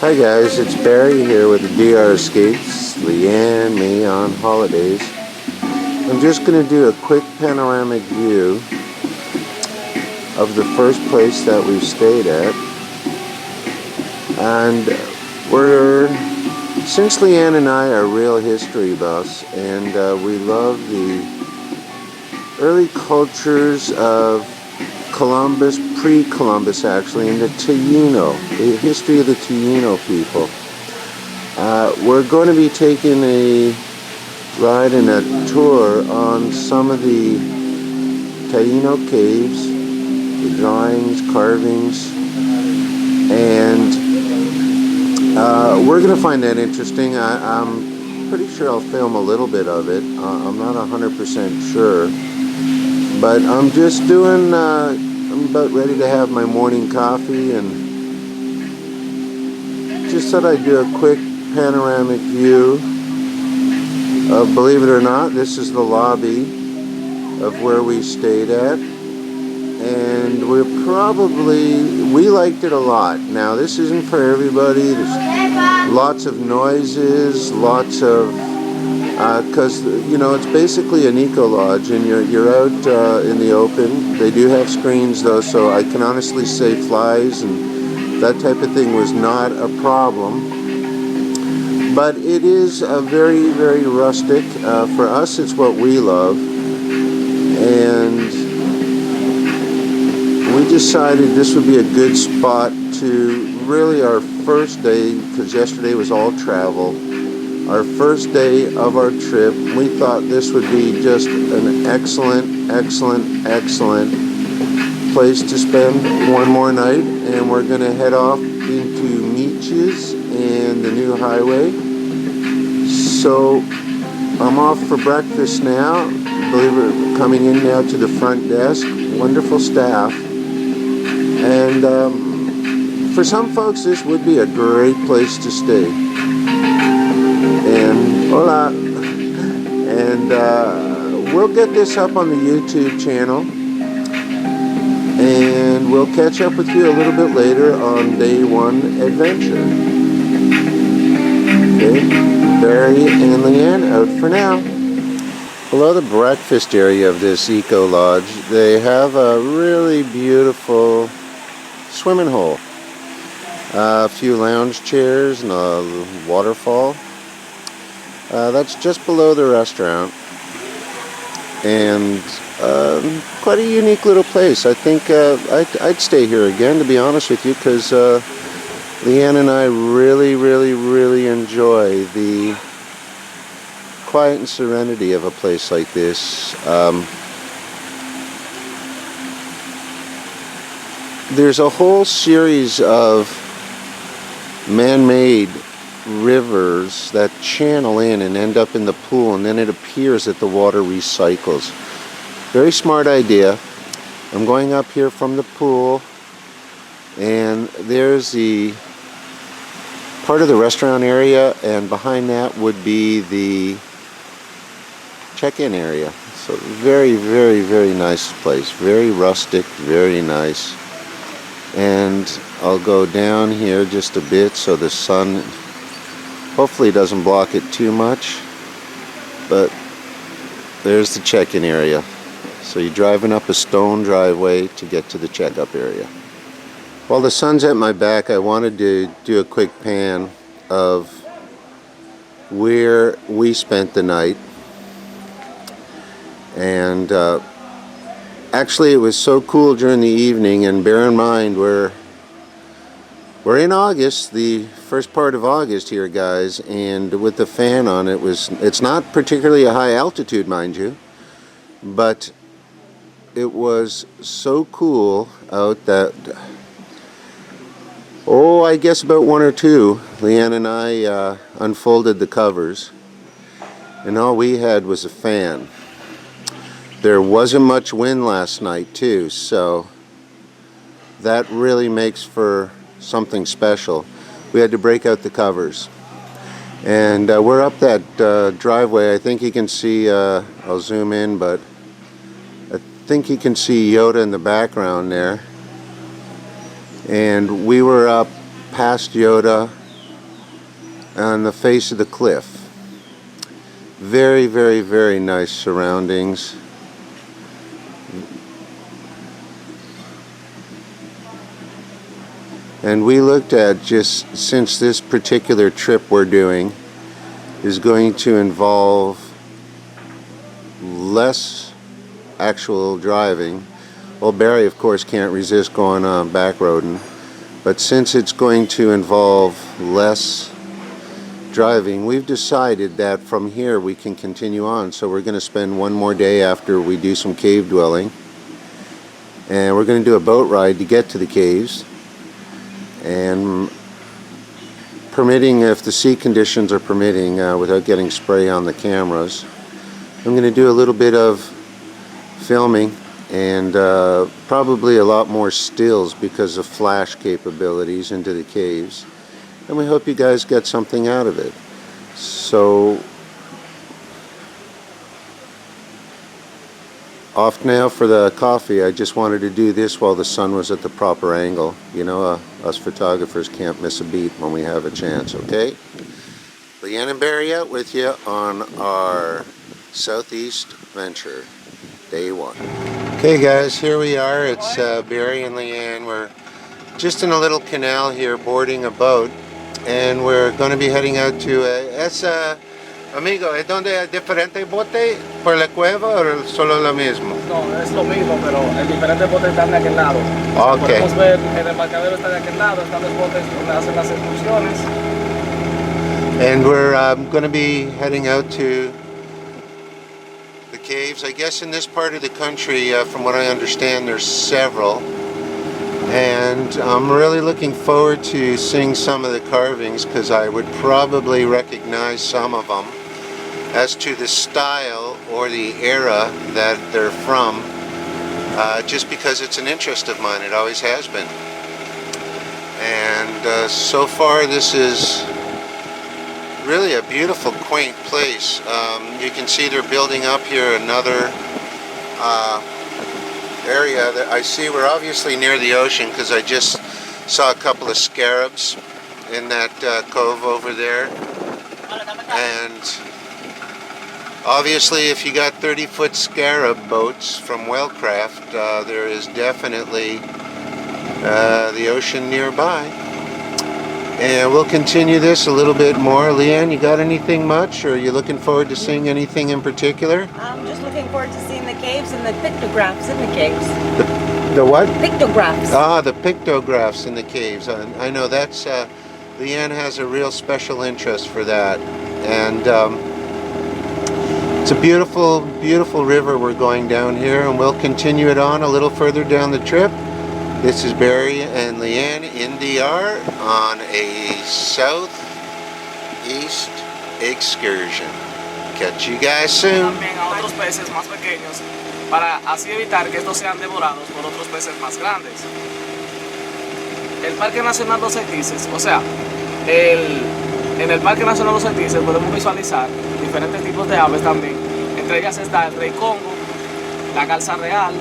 Hi guys, it's Barry here with the drescapes. Leanne, me on holidays. I'm just going to do a quick panoramic view of the first place that we've stayed at. And since Leanne and I are real history buffs, and we love the early cultures of Columbus, pre-Columbus actually, and the the history of the Taino people. We're going to be taking a ride and a tour on some of the Taino Caves, the drawings, carvings, and we're going to find that interesting. I'm pretty sure I'll film a little bit of it. I'm not 100% sure. But I'm just doing, I'm about ready to have my morning coffee, and just thought I'd do a quick panoramic view of, believe it or not, this is the lobby of where we stayed at. And we liked it a lot. Now, this isn't for everybody. There's lots of noises, lots of because it's basically an eco lodge, and you're out in the open. They do have screens though, so I can honestly say flies and that type of thing was not a problem. But it is a very, very rustic. For us, it's what we love, and we decided this would be a good spot to really our first day, because yesterday was all travel. Our first day of our trip, we thought this would be just an excellent, excellent, excellent place to spend one more night. And we're going to head off into Meaches and the new highway. So I'm off for breakfast now. I believe we're coming in now to the front desk. Wonderful staff. And for some folks, this would be a great place to stay. And hola, and we'll get this up on the YouTube channel, and we'll catch up with you a little bit later on day one adventure. Okay, Barry and Leanne out for now. Below the breakfast area of this eco lodge, they have a really beautiful swimming hole, a few lounge chairs and a waterfall. That's just below the restaurant, and quite a unique little place. I think I'd stay here again, to be honest with you, because Leanne and I really, really, really enjoy the quiet and serenity of a place like this. There's a whole series of man-made rivers that channel in and end up in the pool, and then it appears that the water recycles. Very smart idea. I'm going up here from the pool, and there's the part of the restaurant area, and behind that would be the check-in area. So very, very, very nice place. Very rustic, very nice. And I'll go down here just a bit so the sun hopefully doesn't block it too much, but there's the check-in area. So you're driving up a stone driveway to get to the checkup area. While the sun's at my back, I wanted to do a quick pan of where we spent the night. And actually it was so cool during the evening, and bear in mind we're in August, the first part of August here, guys, and with the fan on, it's not particularly a high altitude, mind you, but it was so cool out that, I guess about 1 or 2, Leanne and I unfolded the covers, and all we had was a fan. There wasn't much wind last night too, so that really makes for something special. We had to break out the covers, and we're up that driveway. I think you can see, I'll zoom in, but I think you can see Yoda in the background there. And we were up past Yoda, on the face of the cliff. Very, very, very nice surroundings. And we looked at, just since this particular trip we're doing is going to involve less actual driving. Well, Barry of course can't resist going on back roading, but since it's going to involve less driving, we've decided that from here we can continue on. So we're going to spend one more day after we do some cave dwelling, and we're going to do a boat ride to get to the caves, and permitting, if the sea conditions are permitting, without getting spray on the cameras, I'm going to do a little bit of filming and probably a lot more stills because of flash capabilities into the caves, and we hope you guys get something out of it. So off now for the coffee. I just wanted to do this while the sun was at the proper angle. You know, us photographers can't miss a beat when we have a chance, okay? Leanne and Barry out with you on our Southeast venture, day one. Okay guys, here we are. It's Barry and Leanne. We're just in a little canal here boarding a boat, and we're going to be heading out to amigo, ¿es donde hay diferentes botes por la cueva o solo lo mismo? No, es lo mismo, pero el diferente bote está de aquel lado. Okay. Podemos ver, el embarcadero está de aquel lado, están los botes donde hacen las excursiones. And we're going to be heading out to the caves. I guess in this part of the country, from what I understand, there's several. And I'm really looking forward to seeing some of the carvings, because I would probably recognize some of them as to the style or the era that they're from, just because it's an interest of mine. It always has been. And so far this is really a beautiful, quaint place. You can see they're building up here another area that I see. We're obviously near the ocean because I just saw a couple of scarabs in that cove over there. And obviously if you got 30-foot scarab boats from Whalecraft, there is definitely the ocean nearby. And we'll continue this a little bit more. Leanne, you got anything much, or are you looking forward to seeing anything in particular? I'm just looking forward to seeing the caves and the pictographs in the caves. The what? Pictographs. Ah, the pictographs in the caves. I know that's, Leanne has a real special interest for that. And it's a beautiful, beautiful river we're going down here, and we'll continue it on a little further down the trip. This is Barry and Leanne in DR on a southeast excursion. Catch you guys soon. También a otros peces más pequeños, para así evitar que estos sean devorados por otros peces más grandes. El Parque Nacional Los Equises, o sea, en el Parque Nacional Los Equises podemos visualizar diferentes tipos de aves también. Entre ellas está el rey congo, la garza real,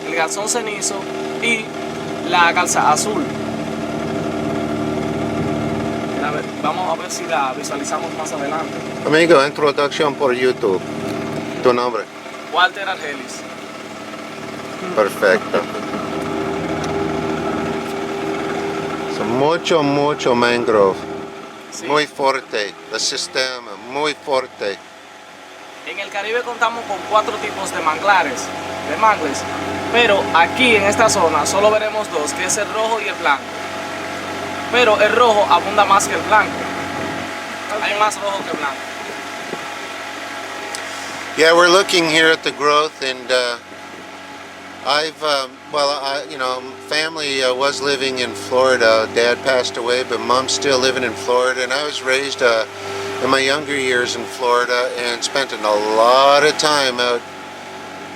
el garzón cenizo y la garza azul. A ver, vamos a ver si la visualizamos más adelante. Amigo, introducción por YouTube. ¿Tu nombre? Walter Argelis. Perfecto. Son mucho mangrove. Sí. Muy fuerte. El sistema, muy fuerte. En el Caribe contamos con 4 tipos de manglares, pero aquí en esta zona solo veremos 2, que es el rojo y el blanco. Pero el rojo abunda más que el blanco. Okay. Hay más rojo que blanco. Yeah, we're looking here at the growth, and you know, family was living in Florida. Dad passed away, but Mom's still living in Florida, and I was raised in my younger years in Florida and spent a lot of time out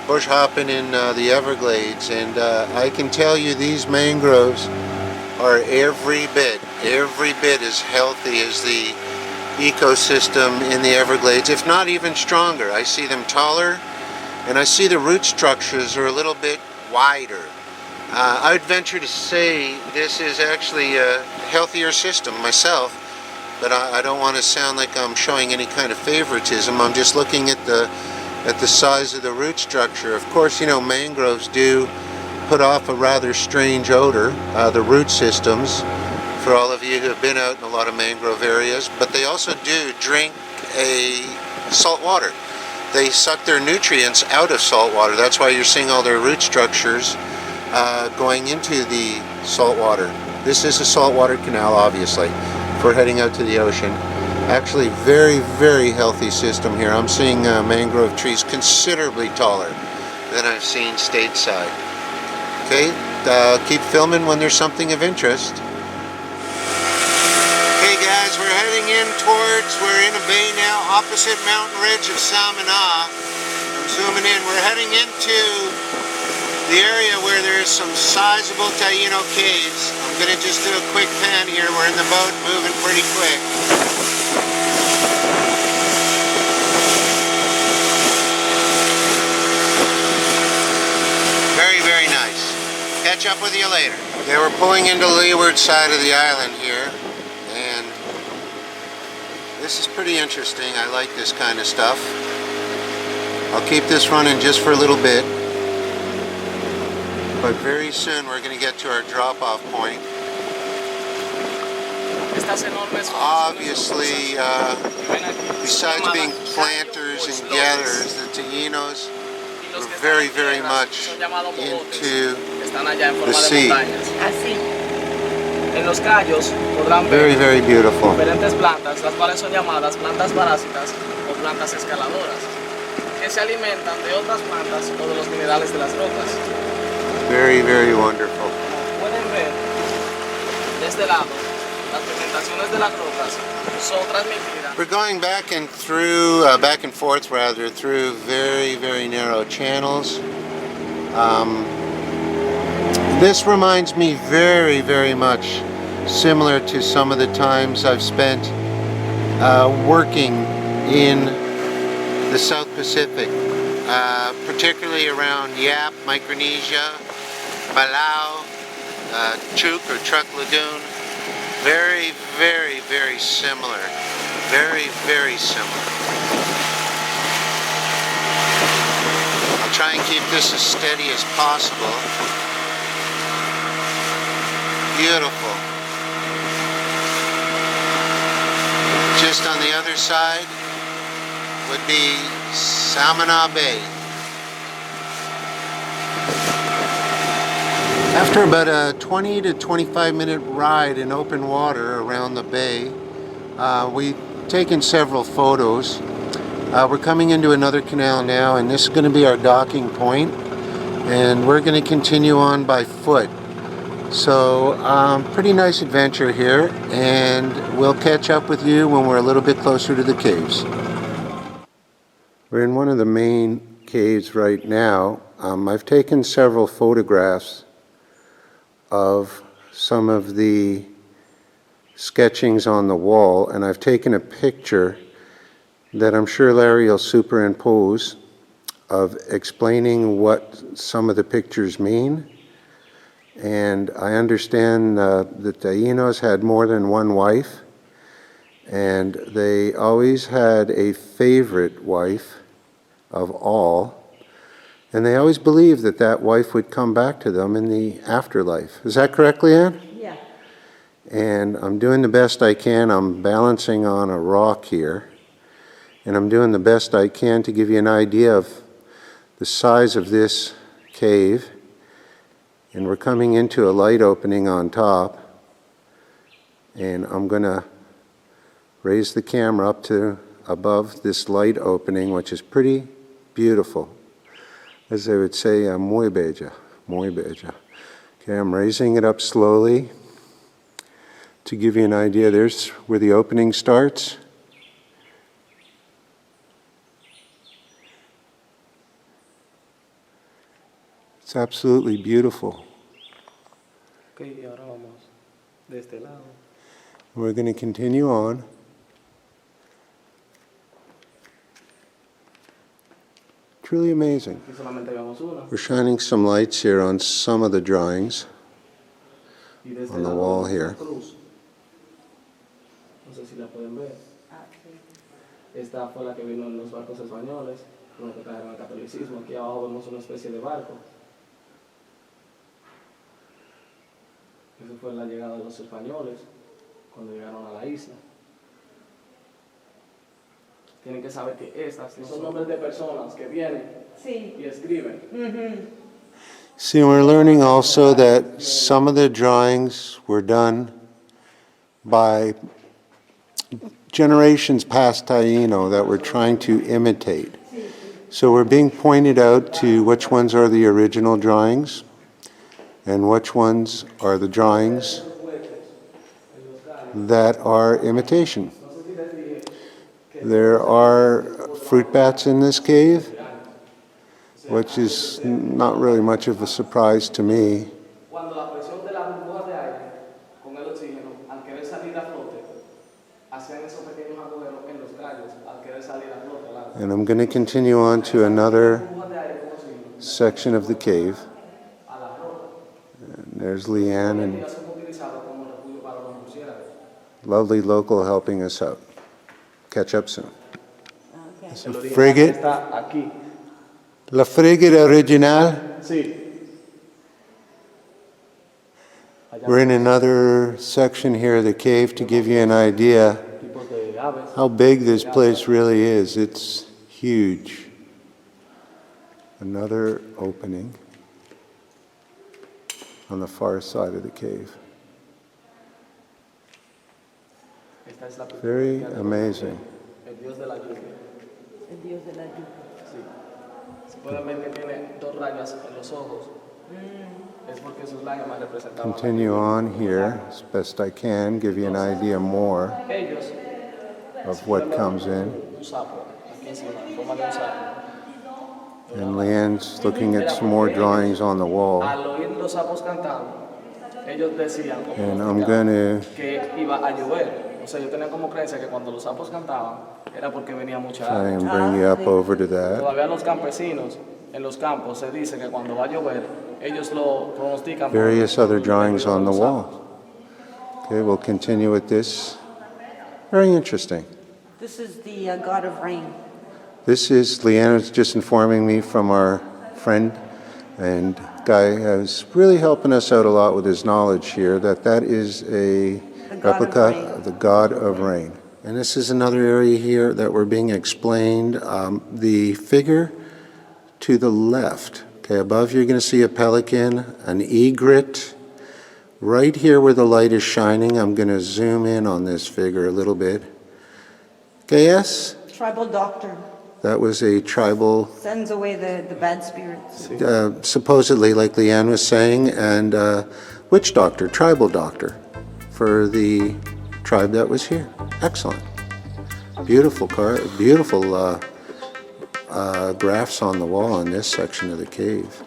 bush hopping in the Everglades, and I can tell you these mangroves are every bit as healthy as the ecosystem in the Everglades, if not even stronger. I see them taller, and I see the root structures are a little bit wider. I would venture to say this is actually a healthier system myself but I don't want to sound like I'm showing any kind of favoritism. I'm just looking at the size of the root structure. Of course, you know, mangroves do put off a rather strange odor, the root systems, for all of you who have been out in a lot of mangrove areas, but they also do drink salt water. They suck their nutrients out of salt water. That's why you're seeing all their root structures going into the salt water. This is a saltwater canal, obviously, for heading out to the ocean. Actually, very, very healthy system here. I'm seeing mangrove trees considerably taller than I've seen stateside. Okay, keep filming when there's something of interest. Okay guys, we're heading we're in a bay now, opposite mountain ridge of Samana. I'm zooming in. We're heading into the area where there's some sizable Taino Caves. I'm going to just do a quick pan here. We're in the boat, moving pretty quick. Very, very nice. Catch up with you later. Okay, we're pulling into the leeward side of the island here, and this is pretty interesting. I like this kind of stuff. I'll keep this running just for a little bit, but very soon we're going to get to our drop-off point. Obviously, besides being planters and gatherers, the Tainos were very, very much into the sea. En los callos podrán Very, ver very beautiful. diferentes plantas, las cuales son llamadas plantas parásitas o plantas escaladoras, que se alimentan de otras plantas o de los minerales de las rocas. Very, very wonderful. Como pueden ver, de este lado, las pigmentaciones de las rocas son transmitidas. We're going back and forth rather, through very, very narrow channels. This reminds me very, very much similar to some of the times I've spent working in the South Pacific, particularly around Yap, Micronesia, Palau, Chuk or Truk Lagoon. Very, very, very similar. Very, very similar. I'll try and keep this as steady as possible. Beautiful. Just on the other side would be Samana Bay. After about a 20 to 25 minute ride in open water around the bay, we've taken several photos. We're coming into another canal now, and this is going to be our docking point, and we're going to continue on by foot. So pretty nice adventure here, and we'll catch up with you when we're a little bit closer to the caves. We're in one of the main caves right now. I've taken several photographs of some of the sketchings on the wall, and I've taken a picture that I'm sure Larry will superimpose of explaining what some of the pictures mean. And I understand the Tainos had more than one wife, and they always had a favorite wife of all, and they always believed that that wife would come back to them in the afterlife. Is that correct, Leanne? Yeah. And I'm doing the best I can. I'm balancing on a rock here, and I'm doing the best I can to give you an idea of the size of this cave. And we're coming into a light opening on top, and I'm going to raise the camera up to above this light opening, which is pretty beautiful. As they would say, muy bella, muy bella. Okay, I'm raising it up slowly to give you an idea. There's where the opening starts. It's absolutely beautiful. Okay, y ahora vamos de este lado. We're going to continue on. Truly amazing. Aquí solamente vemos una. We're shining some lights here on some of the drawings Y de este on the lado wall vemos here. una cruz. sé si la pueden ver. Ah, sí. Esta fue la que vino en los barcos españoles, con lo que trajeron el catolicismo. Aquí abajo vemos una especie de barco. Esa fue la llegada de los españoles cuando llegaron a la isla. Tienen que saber que estas son nombres de personas que vienen Sí. y escriben. See, we're learning also that some of the drawings were done by generations past Taino that we're trying to imitate. So we're being pointed out to which ones are the original drawings and which ones are the drawings that are imitation. There are fruit bats in this cave, which is not really much of a surprise to me. Cuando la presión de las burbujas de aire con el oxígeno, al querer salir a flote, hacían esos pequeños agujeros en los callos, al querer salir a flote. And I'm going to continue on to another section of the cave. And there's Leanne and lovely local helping us out. Catch up soon. Okay. So frigate, Está aquí. la frigate original. Sí. We're in another section here of the cave to give you an idea Tipos de aves. how big this place really is. It's huge. Another opening on the far side of the cave. Esta es la Very amazing. El dios de la lluvia. El dios de la lluvia. Sí. Si pueden ver que tiene dos rayas en los ojos, es porque sus lágrimas representaban. Continue on here as best I can, give you an idea more Ellos, of what comes in. un sapo, aquí encima, en forma de un sapo. And Leanne's looking at some more drawings on the wall. Al oír los sapos cantando, ellos decían como And I'm going to que iba a llover. O sea, yo tenía como creencia que cuando los sapos cantaban era porque venía mucha try agua. and bring you up over to that. Todavía los campesinos en los campos se dice que cuando va a llover, ellos lo pronostican. por- Various other drawings on the wall. Okay, we'll continue with this. Very interesting. This is the god of rain. This is, Leanne's just informing me from our friend and guy who's really helping us out a lot with his knowledge here, that is a god of replica rain. of the god of rain. And this is another area here that we're being explained. The figure to the left, okay, above you're going to see a pelican, an egret. Right here where the light is shining, I'm going to zoom in on this figure a little bit. Okay, yes? Tribal doctor. That was a tribal, Sends away the bad spirits. supposedly, like Leanne was saying, and witch doctor, tribal doctor, for the tribe that was here. Excellent. Beautiful beautiful graphs on the wall in this section of the cave.